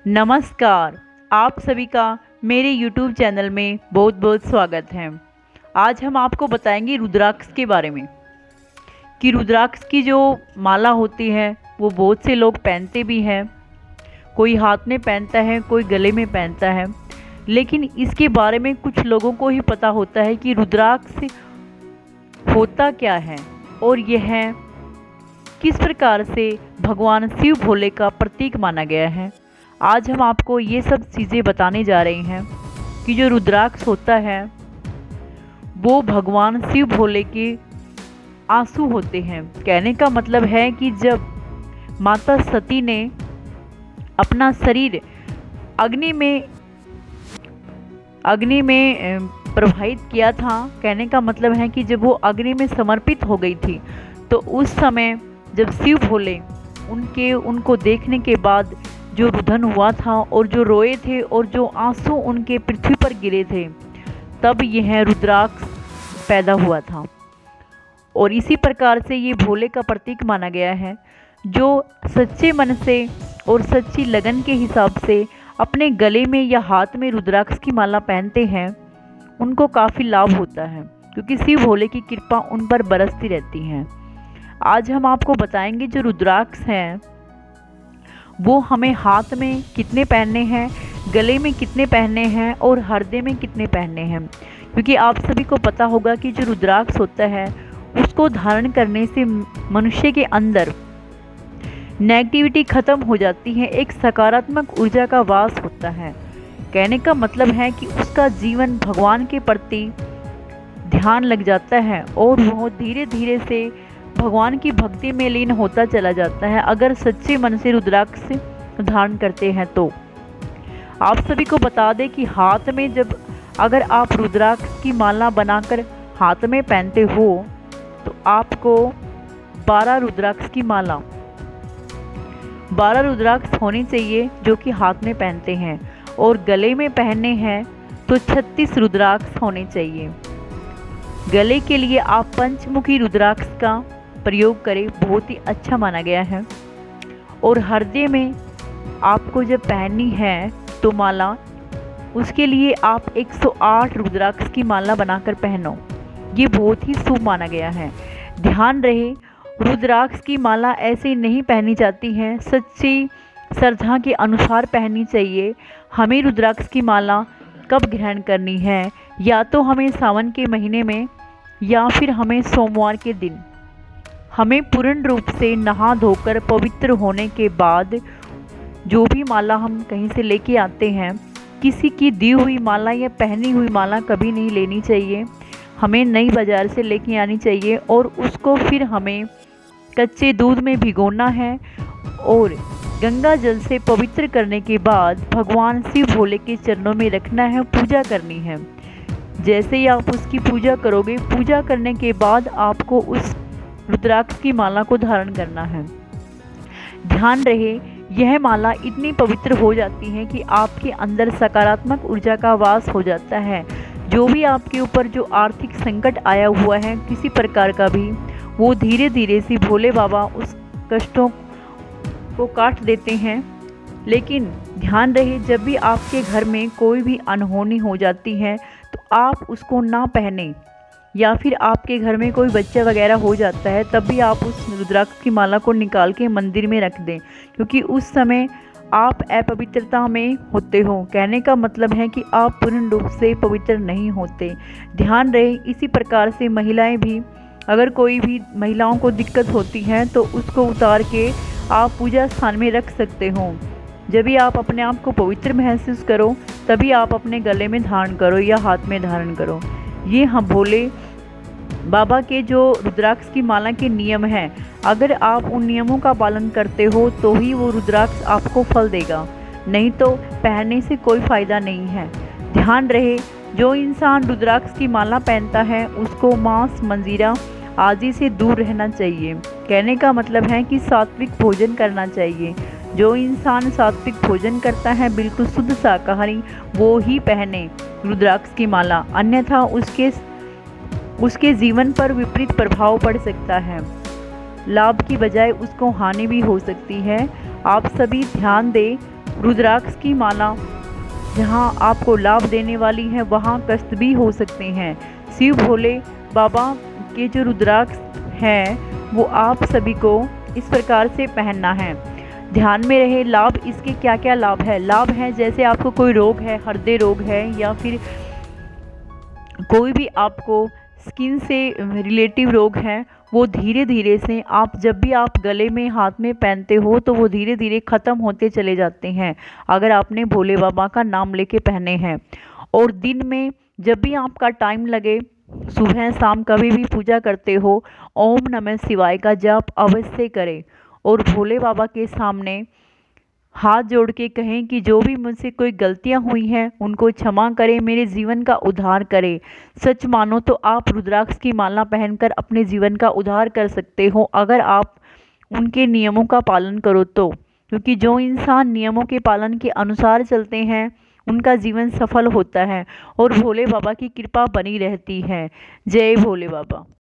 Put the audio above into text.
नमस्कार। आप सभी का मेरे YouTube चैनल में बहुत बहुत स्वागत है। आज हम आपको बताएंगे रुद्राक्ष के बारे में कि रुद्राक्ष की जो माला होती है वो बहुत से लोग पहनते भी हैं। कोई हाथ में पहनता है, कोई गले में पहनता है, लेकिन इसके बारे में कुछ लोगों को ही पता होता है कि रुद्राक्ष होता क्या है और यह किस प्रकार से भगवान शिव भोले का प्रतीक माना गया है। आज हम आपको ये सब चीज़ें बताने जा रहे हैं कि जो रुद्राक्ष होता है वो भगवान शिव भोले के आंसू होते हैं। कहने का मतलब है कि जब माता सती ने अपना शरीर अग्नि में प्रवाहित किया था, कहने का मतलब है कि जब वो अग्नि में समर्पित हो गई थी, तो उस समय जब शिव भोले उनको देखने के बाद जो रुदन हुआ था और जो रोए थे और जो आंसू उनके पृथ्वी पर गिरे थे, तब यह रुद्राक्ष पैदा हुआ था। और इसी प्रकार से ये भोले का प्रतीक माना गया है। जो सच्चे मन से और सच्ची लगन के हिसाब से अपने गले में या हाथ में रुद्राक्ष की माला पहनते हैं, उनको काफ़ी लाभ होता है, क्योंकि शिव भोले की कृपा उन पर बरसती रहती है। आज हम आपको बताएंगे जो रुद्राक्ष हैं वो हमें हाथ में कितने पहनने हैं, गले में कितने पहनने हैं और हृदय में कितने पहनने हैं। क्योंकि आप सभी को पता होगा कि जो रुद्राक्ष होता है उसको धारण करने से मनुष्य के अंदर नेगेटिविटी खत्म हो जाती है, एक सकारात्मक ऊर्जा का वास होता है। कहने का मतलब है कि उसका जीवन भगवान के प्रति ध्यान लग जाता है और वह धीरे धीरे से भगवान की भक्ति में लीन होता चला जाता है, अगर सच्चे मन से रुद्राक्ष धारण करते हैं तो। आप सभी को बता दें कि हाथ में अगर आप रुद्राक्ष की माला बनाकर हाथ में पहनते हो तो आपको 12 रुद्राक्ष होने चाहिए जो कि हाथ में पहनते हैं, और गले में पहनने हैं तो 36 रुद्राक्ष होने चाहिए। गले के लिए आप पंचमुखी रुद्राक्ष का प्रयोग करें, बहुत ही अच्छा माना गया है। और हृदय में आपको जब पहननी है तो माला, उसके लिए आप 108 रुद्राक्ष की माला बनाकर पहनो, ये बहुत ही शुभ माना गया है। ध्यान रहे, रुद्राक्ष की माला ऐसे नहीं पहनी जाती है, सच्ची श्रद्धा के अनुसार पहननी चाहिए। हमें रुद्राक्ष की माला कब ग्रहण करनी है, या तो हमें सावन के महीने में या फिर हमें सोमवार के दिन। हमें पूर्ण रूप से नहा धोकर पवित्र होने के बाद जो भी माला हम कहीं से लेके आते हैं, किसी की दी हुई माला या पहनी हुई माला कभी नहीं लेनी चाहिए। हमें नई बाज़ार से लेके आनी चाहिए और उसको फिर हमें कच्चे दूध में भिगोना है और गंगा जल से पवित्र करने के बाद भगवान शिव भोले के चरणों में रखना है, पूजा करनी है। जैसे ही आप उसकी पूजा करोगे, पूजा करने के बाद आपको उस रुद्राक्ष की माला को धारण करना है। ध्यान रहे, यह माला इतनी पवित्र हो जाती है कि आपके अंदर सकारात्मक ऊर्जा का वास हो जाता है। जो भी आपके ऊपर जो आर्थिक संकट आया हुआ है किसी प्रकार का भी, वो धीरे धीरे से भोले बाबा उस कष्टों को काट देते हैं। लेकिन ध्यान रहे, जब भी आपके घर में कोई भी अनहोनी हो जाती है तो आप उसको ना पहने, या फिर आपके घर में कोई बच्चा वगैरह हो जाता है तब भी आप उस रुद्राक्ष की माला को निकाल के मंदिर में रख दें, क्योंकि उस समय आप अपवित्रता में होते हो। कहने का मतलब है कि आप पूर्ण रूप से पवित्र नहीं होते। ध्यान रहे, इसी प्रकार से महिलाएं भी, अगर कोई भी महिलाओं को दिक्कत होती है तो उसको उतार के आप पूजा स्थान में रख सकते हो। जब भी आप अपने आप को पवित्र महसूस करो तभी आप अपने गले में धारण करो या हाथ में धारण करो। ये हम भोले बाबा के जो रुद्राक्ष की माला के नियम हैं, अगर आप उन नियमों का पालन करते हो तो ही वो रुद्राक्ष आपको फल देगा, नहीं तो पहनने से कोई फ़ायदा नहीं है। ध्यान रहे, जो इंसान रुद्राक्ष की माला पहनता है उसको मांस मंजीरा आदि से दूर रहना चाहिए। कहने का मतलब है कि सात्विक भोजन करना चाहिए। जो इंसान सात्विक भोजन करता है, बिल्कुल शुद्ध शाकाहारी, वो ही पहने रुद्राक्ष की माला, अन्यथा उसके जीवन पर विपरीत प्रभाव पड़ सकता है। लाभ की बजाय उसको हानि भी हो सकती है। आप सभी ध्यान दें, रुद्राक्ष की माला जहाँ आपको लाभ देने वाली है वहाँ कष्ट भी हो सकते हैं। शिव भोले बाबा के जो रुद्राक्ष हैं वो आप सभी को इस प्रकार से पहनना है। ध्यान में रहे लाभ इसके क्या क्या लाभ है। लाभ है जैसे आपको कोई रोग है, हृदय रोग है या फिर कोई भी आपको स्किन से रिलेटिव रोग है, वो धीरे धीरे से आप जब भी आप गले में हाथ में पहनते हो तो वो धीरे धीरे ख़त्म होते चले जाते हैं अगर आपने भोले बाबा का नाम लेके पहने हैं। और दिन में जब भी आपका टाइम लगे, सुबह शाम कभी भी पूजा करते हो, ओम नमः शिवाय का जाप अवश्य करें और भोले बाबा के सामने हाथ जोड़ के कहें कि जो भी मुझसे कोई गलतियां हुई हैं उनको क्षमा करें, मेरे जीवन का उद्धार करें। सच मानो तो आप रुद्राक्ष की माला पहनकर अपने जीवन का उद्धार कर सकते हो अगर आप उनके नियमों का पालन करो तो, क्योंकि जो इंसान नियमों के पालन के अनुसार चलते हैं उनका जीवन सफल होता है और भोले बाबा की कृपा बनी रहती है। जय भोले बाबा।